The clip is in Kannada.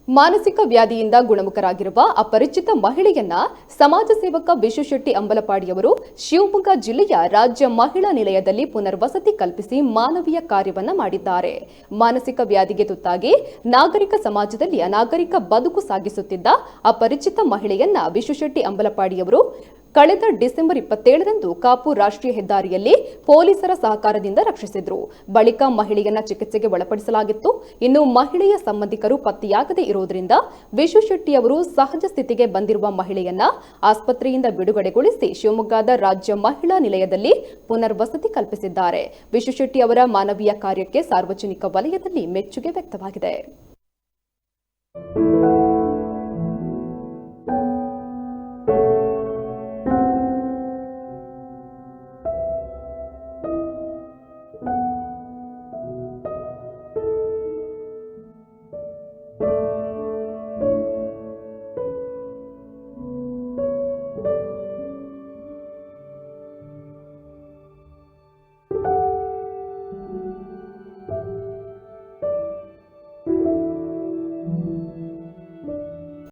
ಮಾನಸಿಕ ವ್ಯಾಧಿಯಿಂದ ಗುಣಮುಖರಾಗಿರುವ ಅಪರಿಚಿತ ಮಹಿಳೆಯನ್ನ ಸಮಾಜ ಸೇವಕ ಶೆಟ್ಟಿ ಅಂಬಲಪಾಡಿಯವರು ಶಿವಮೊಗ್ಗ ಜಿಲ್ಲೆಯ ರಾಜ್ಯ ಮಹಿಳಾ ನಿಲಯದಲ್ಲಿ ಪುನರ್ವಸತಿ ಕಲ್ಪಿಸಿ ಮಾನವೀಯ ಕಾರ್ಯವನ್ನ ಮಾಡಿದ್ದಾರೆ. ಮಾನಸಿಕ ವ್ಯಾಧಿಗೆ ತುತ್ತಾಗಿ ನಾಗರಿಕ ಸಮಾಜದಲ್ಲಿ ಅನಾಗರಿಕ ಬದುಕು ಸಾಗಿಸುತ್ತಿದ್ದ ಅಪರಿಚಿತ ಮಹಿಳೆಯನ್ನ ಶೆಟ್ಟಿ ಅಂಬಲಪಾಡಿಯವರು ಕಳೆದ ಡಿಸೆಂಬರ್ 27ರಂದು ಕಾಪು ರಾಷ್ಟ್ರೀಯ ಹೆದ್ದಾರಿಯಲ್ಲಿ ಪೊಲೀಸರ ಸಹಕಾರದಿಂದ ರಕ್ಷಿಸಿದ್ರು. ಬಳಿಕ ಮಹಿಳೆಯನ್ನ ಚಿಕಿತ್ಸೆಗೆ ಒಳಪಡಿಸಲಾಗಿತ್ತು. ಇನ್ನು ಮಹಿಳೆಯ ಸಂಬಂಧಿಕರು ಪತ್ತೆಯಾಗದೇ ಇರುವುದರಿಂದ ಶೆಟ್ಟಿ ಅವರು ಸಹಜ ಸ್ಥಿತಿಗೆ ಬಂದಿರುವ ಮಹಿಳೆಯನ್ನ ಆಸ್ಪತ್ರೆಯಿಂದ ಬಿಡುಗಡೆಗೊಳಿಸಿ ಶಿವಮೊಗ್ಗದ ರಾಜ್ಯ ಮಹಿಳಾ ನಿಲಯದಲ್ಲಿ ಪುನರ್ವಸತಿ ಕಲ್ಪಿಸಿದ್ದಾರೆ. ಶೆಟ್ಟಿ ಅವರ ಮಾನವೀಯ ಕಾರ್ಯಕ್ಕೆ ಸಾರ್ವಜನಿಕ ವಲಯದಲ್ಲಿ ಮೆಚ್ಚುಗೆ ವ್ಯಕ್ತವಾಗಿದೆ.